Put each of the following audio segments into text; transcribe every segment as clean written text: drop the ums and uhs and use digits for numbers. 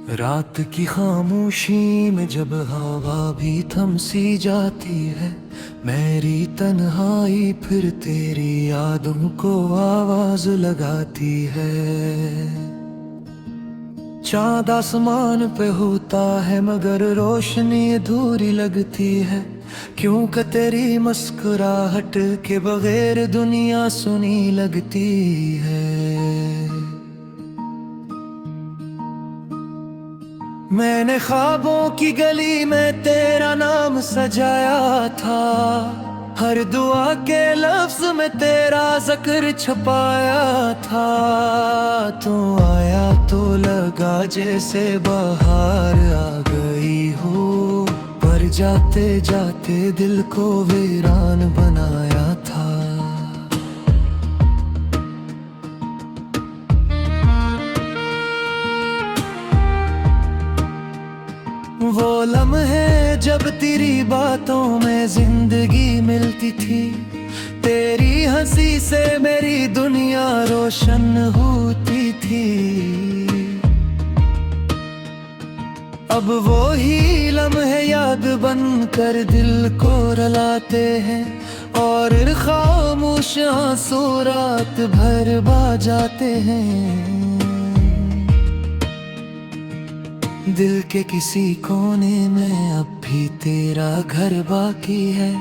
रात की खामोशी में जब हवा भी थम सी जाती है, मेरी तन्हाई फिर तेरी यादों को आवाज लगाती है। चाँद आसमान पे होता है मगर रोशनी अधूरी लगती है, क्योंकि तेरी मुस्कुराहट के बगैर दुनिया सुनी लगती है। मैंने ख्वाबों की गली में तेरा नाम सजाया था, हर दुआ के लफ्ज में तेरा जिक्र छुपाया था। तू आया तो लगा जैसे बाहर आ गई हो, पर जाते जाते दिल को वीरान बनाया था। वो लम्हे जब तेरी बातों में जिंदगी मिलती थी, तेरी हंसी से मेरी दुनिया रोशन होती थी। अब वो ही लम्हे याद बनकर दिल को रुलाते हैं, और खामोश आंसू रात भर बजाते हैं। दिल के किसी कोने में अब भी तेरा घर बाकी है,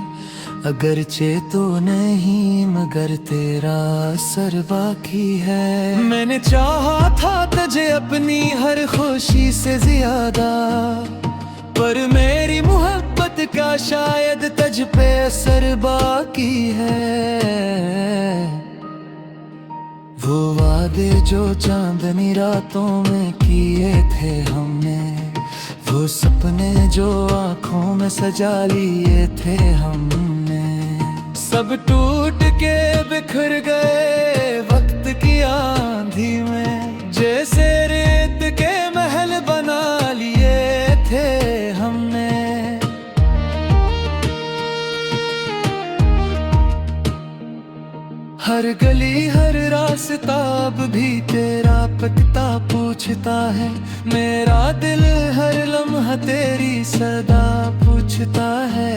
अगरचे तो नहीं मगर तेरा असर बाकी है। मैंने चाहा था तुझे अपनी हर खुशी से ज्यादा, पर मेरी मोहब्बत का शायद तुझ पे असर बाकी है। वो वादे जो चांदनी रातों में किए थे हमने, वो सपने जो आंखों में सजा लिए थे हमने, सब टूट के बिखर गए वक्त की आंधी में। जैसे रेत के महल बना लिए थे हमने। हर गली हर रास्ता अब भी तेरा पता पूछता है, मेरा दिल हर लम्हा तेरी सदा पूछता है।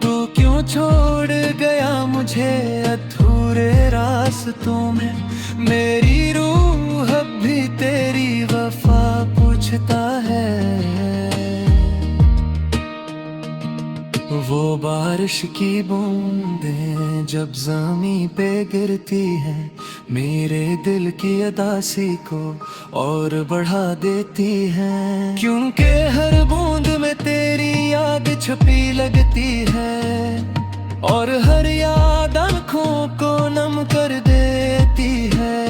तू क्यों छोड़ गया मुझे अधूरे रास्तों में, मेरी रूह अब भी तेरी वफा पूछता है। वो बारिश की बूंदें जब ज़मीं पे गिरती हैं, मेरे दिल की अदासी को और बढ़ा देती हैं। क्योंकि हर बूंद में तेरी याद छुपी लगती है, और हर याद आँखों को नम कर देती है।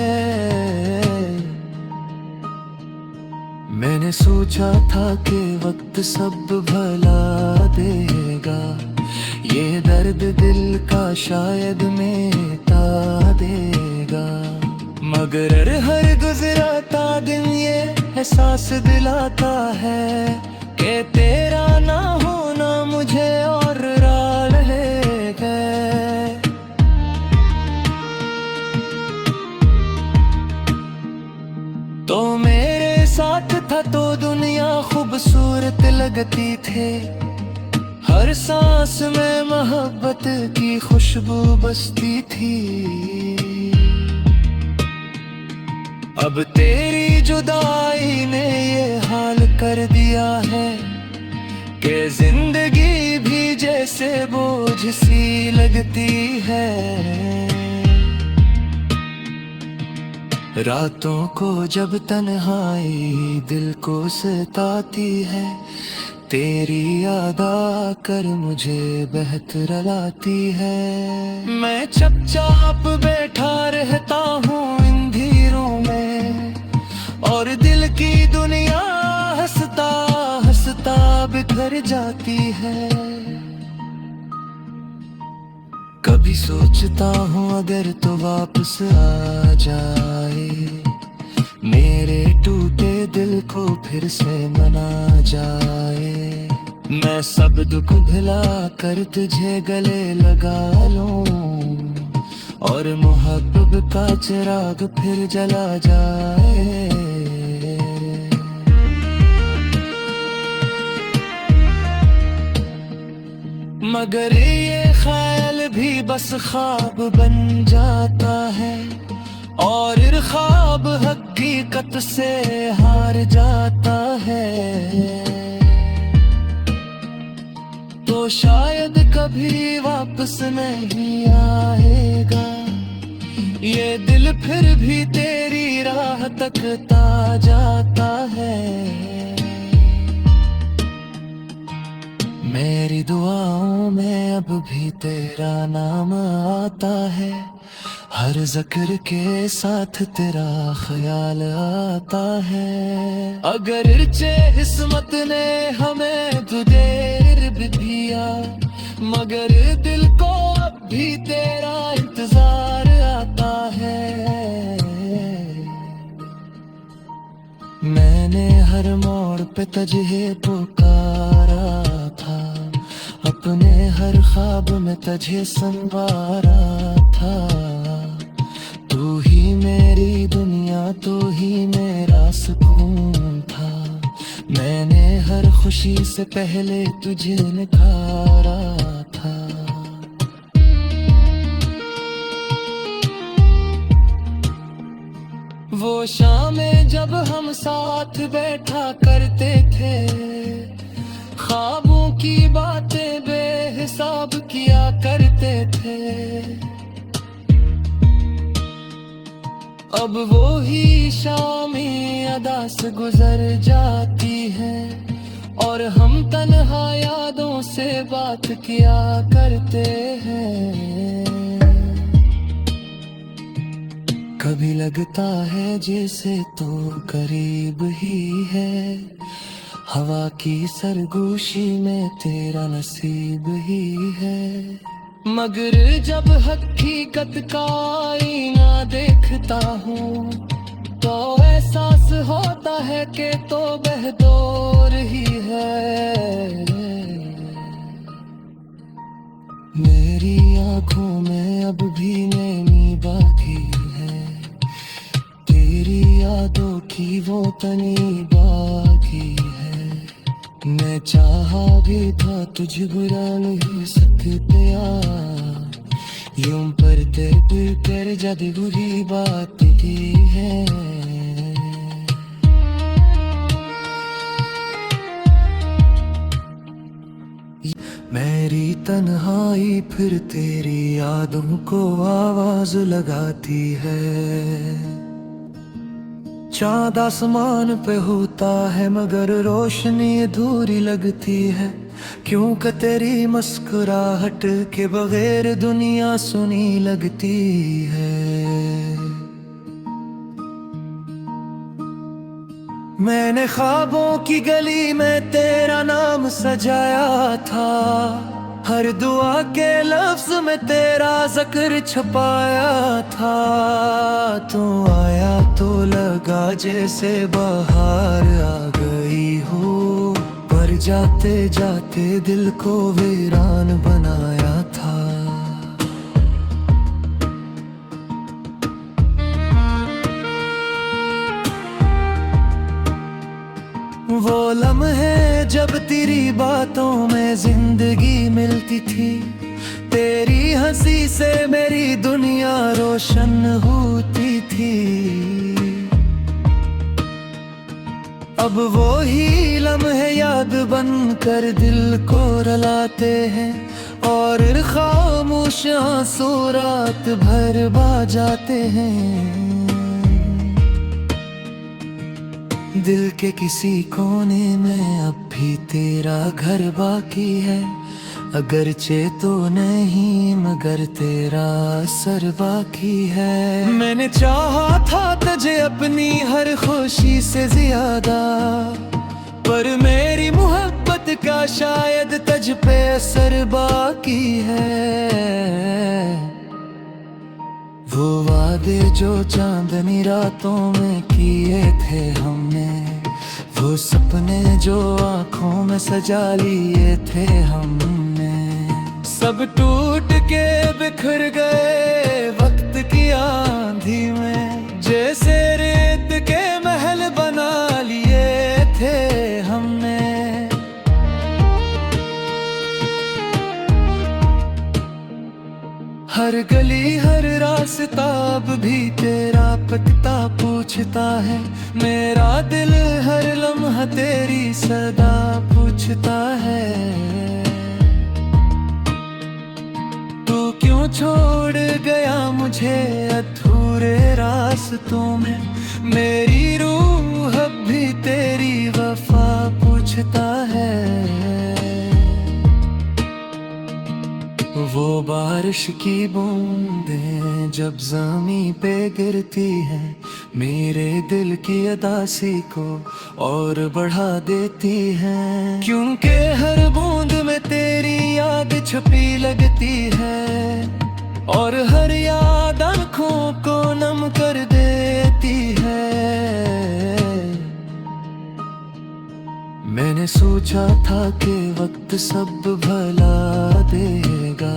मैंने सोचा था कि वक्त सब भला देगा, ये दर्द दिल का शायद मिटा देगा। मगर हर गुजराता दिन ये एहसास दिलाता है कि तेरा ना होना मुझे और राह रहेगा। तो मेरे साथ था तो दुनिया खूबसूरत लगती थी, हर सांस में मोहब्बत की खुशबू बसती थी। अब तेरी जुदाई ने ये हाल कर दिया है कि जिंदगी भी जैसे बोझ सी लगती है। रातों को जब तन्हाई दिल को सताती है, तेरी याद आकर मुझे बेहतर लाती है। मैं चुपचाप बैठा रहता हूँ इन धीरों में, और दिल की दुनिया हंसता हंसता बिखर जाती है। कभी सोचता हूँ अगर तो वापस आ जाए, मेरे टूटे दिल को फिर से मना जाए। मैं सब दुख भुला कर तुझे गले लगा लूं, और मोहब्बत का चिराग फिर जला जाए। मगर ये ख्याल भी बस ख्वाब बन जाता है, और ख्वाब हकीकत से हार जाता है। तो शायद कभी वापस नहीं आएगा ये दिल, फिर भी तेरी राह तकता जाता है। मेरी दुआओं में अब भी तेरा नाम आता है, हर जिक्र के साथ तेरा ख्याल आता है। अगर चे किस्मत ने हमें तुझे भी दिया, मगर दिल को अब भी तेरा इंतजार आता है। मैंने हर मोड़ पे तुझे पुकारा था, अपने हर ख्वाब में तुझे संवारा था। तू ही मेरी दुनिया, तू ही मेरा सुकून था। मैंने हर खुशी से पहले तुझे निखारा था। वो शामें जब हम साथ बैठा करते थे, ख्वाबों की बातें बेहिसाब किया करते थे। अब वो ही शामें अदा से गुजर जाती है, और हम तन्हा यादों से बात किया करते हैं। कभी लगता है जैसे तो करीब ही है, हवा की सरगोशी में तेरा नसीब ही है। मगर जब हकीकत का आईना देखता हूँ, तो एहसास होता है कि तो बहदौर ही है। मेरी आंखों में अब भी नैनी बाकी है, तेरी यादों की वो तनी बाकी है। मैं चाहा भी था तुझे बुरा नहीं सकते यार, यूं पर तेरे कर जादे बुरी बात की है। मेरी तन्हाई फिर तेरी यादों को आवाज लगाती है। चाँद आसमान पे होता है मगर रोशनी अधूरी लगती है, क्योंकि तेरी मुस्कुराहट के बगैर दुनिया सुनी लगती है। मैंने ख्वाबों की गली में तेरा नाम सजाया था, हर दुआ के लफ्ज में तेरा जिक्र छपाया था। तू आया तो लगा जैसे बाहर आ गई हो, पर जाते जाते दिल को वीरान बनाया था। वो लम्हे जब तेरी बातों में जिंदगी मिलती थी, तेरी हंसी से मेरी दुनिया रोशन होती थी। अब वो ही लम्हे याद बन कर दिल को रुलाते हैं, और खामोश आंसू रात भर बजाते हैं। दिल के किसी कोने में अब भी तेरा घर बाकी है, अगरचे तो नहीं मगर तेरा असर बाकी है। मैंने चाहा था तुझे अपनी हर खुशी से ज्यादा, पर मेरी मोहब्बत का शायद तुझ पे असर बाकी है। वो वादे जो चांदनी रातों में किए थे हमने, वो सपने जो आँखों में सजा लिए थे हमने, सब टूट के बिखर गए वक्त हर गली हर रास्ता अब भी तेरा पता पूछता है। मेरा दिल हर लम्हा तेरी सदा पूछता है। तू क्यों छोड़ गया मुझे अधूरे रास्तों में। मेरी रूह अब भी तेरी वफा पूछता है। वो बारिश की बूंदें जब ज़मीं पे गिरती हैं, मेरे दिल की अदासी को और बढ़ा देती हैं। क्योंकि हर बूंद में तेरी याद छपी लगती है, और हर याद आँखों को नम कर देती है। मैंने सोचा था कि वक्त सब भला देगा,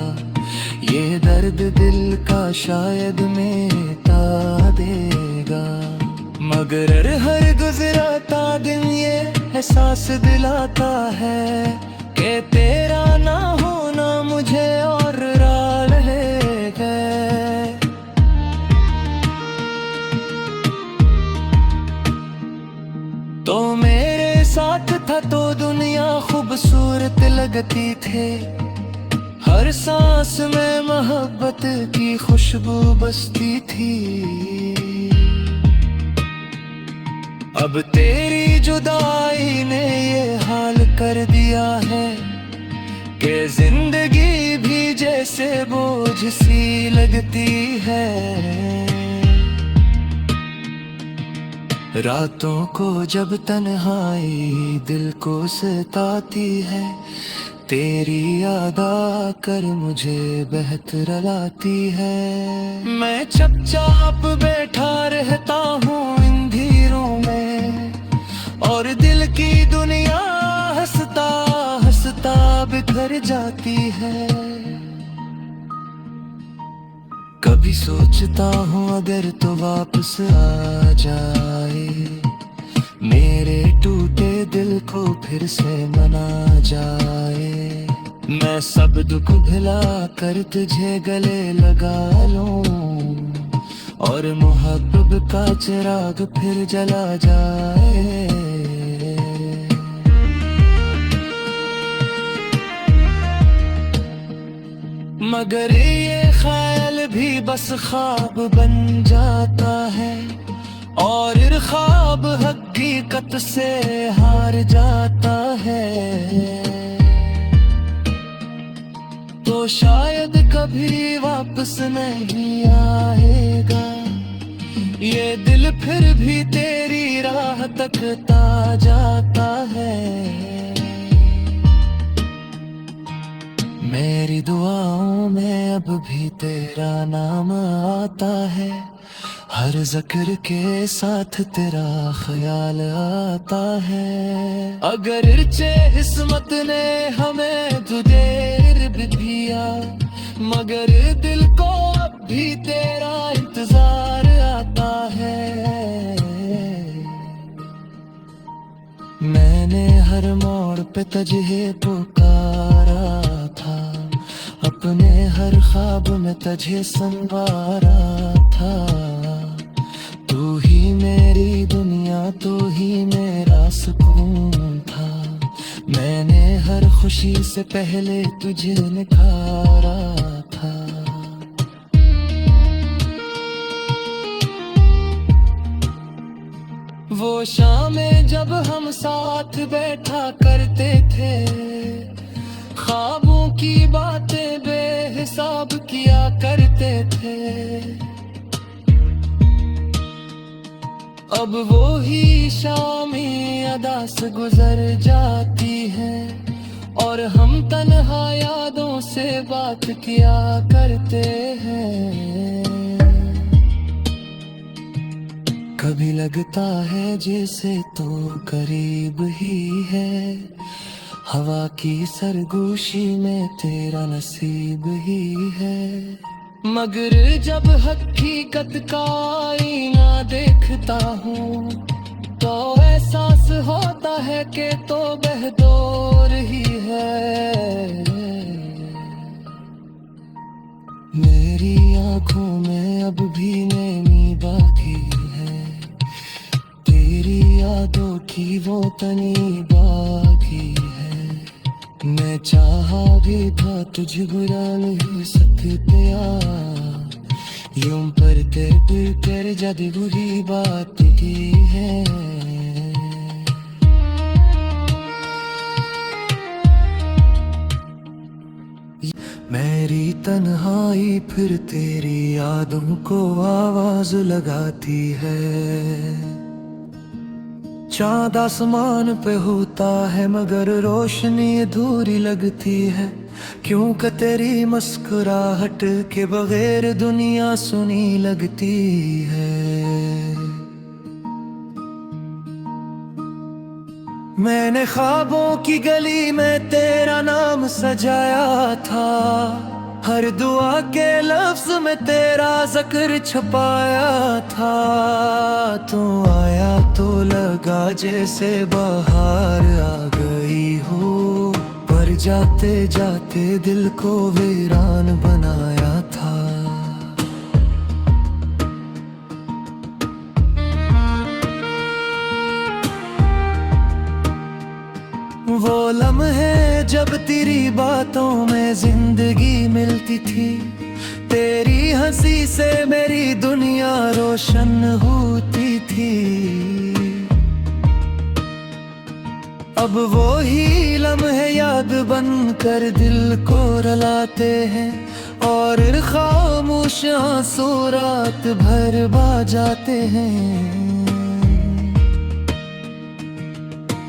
ये दर्द दिल का शायद मिटा देगा। मगर हर गुजराता दिन ये एहसास दिलाता है कि तेरा ना होना मुझे और राह ले गए। तो मेरे साथ था तो दुनिया खूबसूरत लगती थी, हर सांस में मोहब्बत की खुशबू बसती थी। अब तेरी जुदाई ने ये हाल कर दिया है कि जिंदगी भी जैसे बोझ सी लगती है। रातों को जब तन्हाई दिल को सताती है, तेरी याद आकर मुझे बेहतर लाती है। मैं चुपचाप बैठा रहता हूँ इन धीरों में, और दिल की दुनिया हंसता हंसता बिखर जाती है। कभी सोचता हूँ अगर तो वापस आ जाए, मेरे टूटे दिल को फिर से मना जाए। मैं सब दुख भुला कर तुझे गले लगा लूं, और मोहब्बत का चिराग फिर जला जाए। मगर ये ख्याल भी बस ख्वाब बन जाता है, और ख्वाब हकीकत से हार जाता है। तो शायद कभी वापस नहीं आएगा, ये दिल फिर भी तेरी राह तकता जाता है। मेरी दुआओं में अब भी तेरा नाम आता है, हर जिक्र के साथ तेरा ख्याल आता है। अगर इर्चे किस्मत ने हमें तुझे भी दिया, मगर दिल को अब भी तेरा इंतजार आता है। मैंने हर मोड़ पे तुझे पुकारा था, अपने हर ख्वाब में तुझे संवारा था। तू ही मेरी दुनिया, तू ही मेरा सुकून था। मैंने हर खुशी से पहले तुझे निखारा था। वो शामें जब हम साथ बैठा करते थे, ख्वाबों की बातें बेहिसाब किया करते थे। अब वो ही शामें अदा से गुजर जाती है, और हम तन्हा यादों से बात किया करते हैं। कभी लगता है जैसे तो करीब ही है, हवा की सरगोशी में तेरा नसीब ही है। मगर जब हकीकत का आईना देखता हूँ, तो एहसास होता है कि तो बहदौर ही है। मेरी आंखों में अब भी नैनी बाकी है, तेरी यादों की वो तनी बाकी है। मैं चाहा भी था तुझे बुरा नहीं सकते यार, यूं परते फिर कर जद बुरी बात की है। मेरी तन्हाई फिर तेरी यादों को आवाज लगाती है। चाँद आसमान पे होता है मगर रोशनी अधूरी लगती है, क्यों कि तेरी मुस्कुराहट के बगैर दुनिया सुनी लगती है। मैंने ख्वाबों की गली में तेरा नाम सजाया था, हर दुआ के लफ्ज में तेरा जिक्र छुपाया था। तू आया तो लगा जैसे बाहर आ गई हो, पर जाते जाते दिल को वीरान बनाया था। वो लम्हे जब तेरी बातों में जिंदगी मिलती थी, तेरी हंसी से मेरी दुनिया रोशन होती थी। अब वो ही लम्हे याद बनकर दिल को रुलाते हैं, और खामोश आंसू रात भर बहा जाते हैं।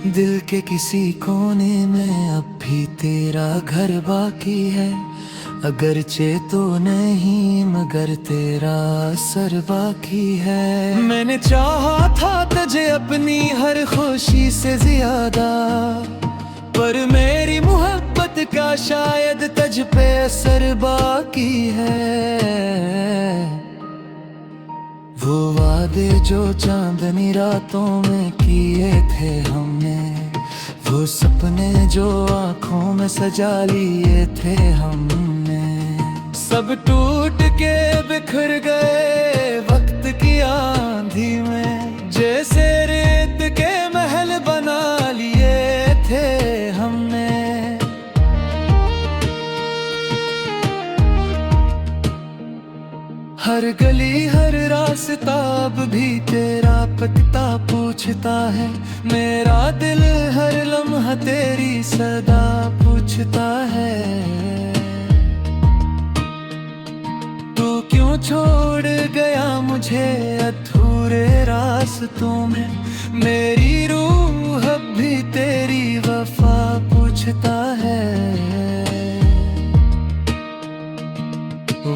दिल के किसी कोने में अब भी तेरा घर बाकी है, अगरचे तो नहीं मगर तेरा असर बाकी है। मैंने चाहा था तुझे अपनी हर खुशी से ज्यादा, पर मेरी मोहब्बत का शायद तुझ पे असर बाकी है। वो वादे जो चांदनी रातों में किए थे हमने, वो सपने जो आंखों में सजा लिए थे हमने, सब टूट के बिखर गए वक्त की आंधी में। जैसे रेत के महल बना लिए थे हमने। हर गली हर रास्ता अब भी तेरा पता पूछता है, मेरा दिल हर लम्हा तेरी सदा पूछता है। तू क्यों छोड़ गया मुझे अधूरे रास्तों में, मेरी रूह अब भी तेरी वफा पूछता है।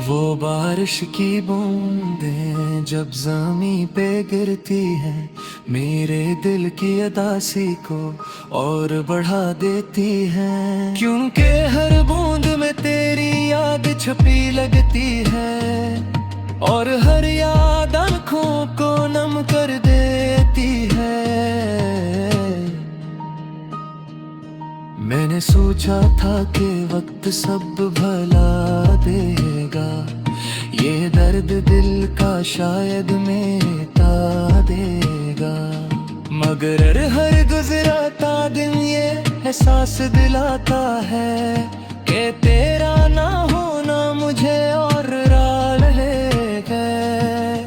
वो बारिश की बूंदें जब ज़मीं पे गिरती हैं, मेरे दिल की अदासी को और बढ़ा देती हैं। क्योंकि हर बूंद में तेरी याद छुपी लगती है, और हर याद आँखों को नम कर देती है। मैंने सोचा था कि वक्त सब भला देगा, ये दर्द दिल का शायद मिटा देगा, मगर हर गुजराता दिन ये एहसास दिलाता है कि तेरा ना होना मुझे और राह ले गए।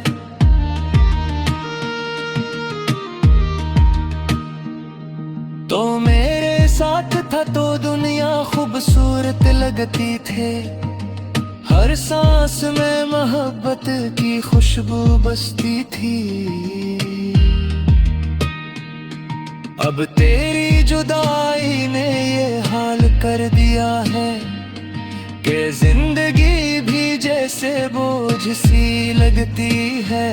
तो मेरे साथ था तो दुनिया खूबसूरत लगती थी, हर सांस में मोहब्बत की खुशबू बसती थी। अब तेरी जुदाई ने ये हाल कर दिया है कि जिंदगी भी जैसे बोझ सी लगती है।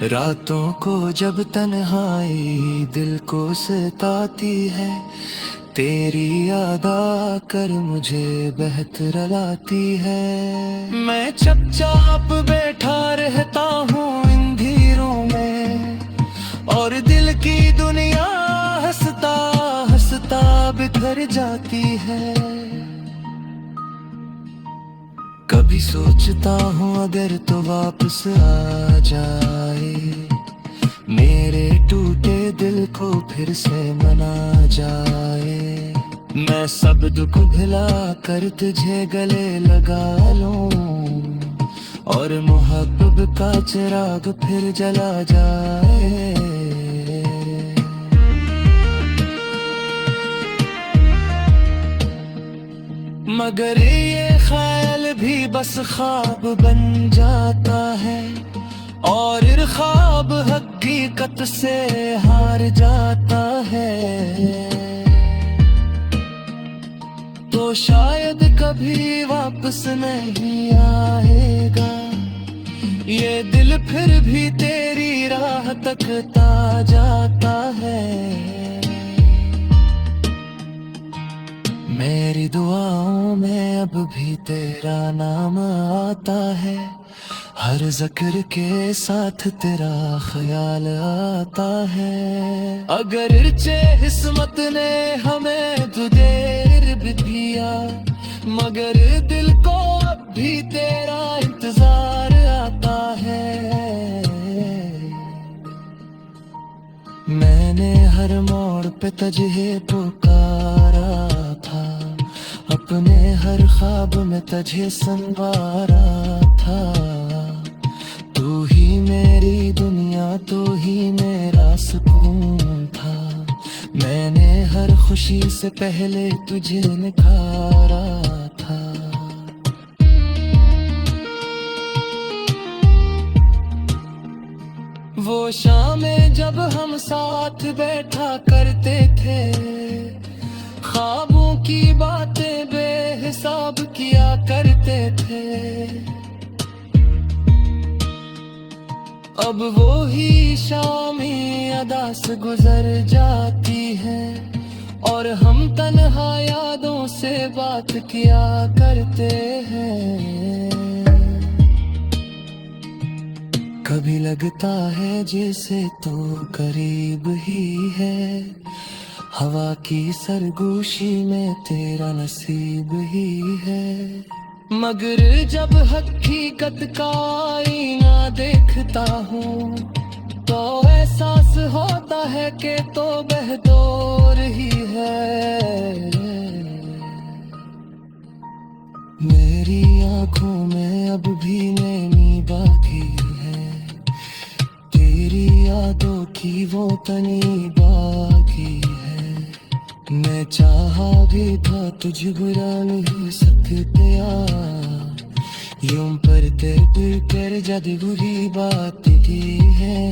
रातों को जब तन्हाई दिल को सताती है, तेरी याद आकर मुझे बेहतर लाती है। मैं चुपचाप बैठा रहता हूँ इन धीरों में, और दिल की दुनिया हंसता हंसता बिखर जाती है। कभी सोचता हूँ अगर तो वापस आ जाए, मेरे टूटे दिल को फिर से मना जाए। मैं सब दुख भुला कर तुझे गले लगा लूं, और मोहब्बत का चिराग फिर जला जाए। मगर ये ख्याल भी बस ख्वाब बन जाता है, और ख्वाब हकीकत से हार जाता है। तो शायद कभी वापस नहीं आएगा ये दिल, फिर भी तेरी राह तकता जाता है। मेरी दुआओं में अब भी तेरा नाम आता है, हर जिक्र के साथ तेरा ख्याल आता है। अगर चे किस्मत ने हमें तो देर भी दिया, मगर दिल को अब भी तेरा इंतजार आता है। मैंने हर मोड़ पे तुझे पुकारा था, अपने हर ख्वाब में तुझे संवारा था। तू ही मेरी दुनिया, तू ही मेरा सुकून था। मैंने हर खुशी से पहले तुझे निखारा था। वो शामें जब हम साथ बैठा करते थे, ख्वाबों की बातें बेहिसाब किया करते थे। अब वो ही शामें अदा से गुजर जाती है, और हम तन्हा यादों से बात किया करते हैं। कभी लगता है जैसे तो करीब ही है, हवा की सरगोशी में तेरा नसीब ही है। मगर जब हकीकत का आईना देखता हूँ, तो एहसास होता है कि तो बहदौर ही है। मेरी आंखों में अब भी नैनी बाकी है, तेरी यादों की वो तनी बाकी है। मैं चाहा भी था तुझे बुरा नहीं सकते यूं पर तेरे कर जद बुरी बात की है।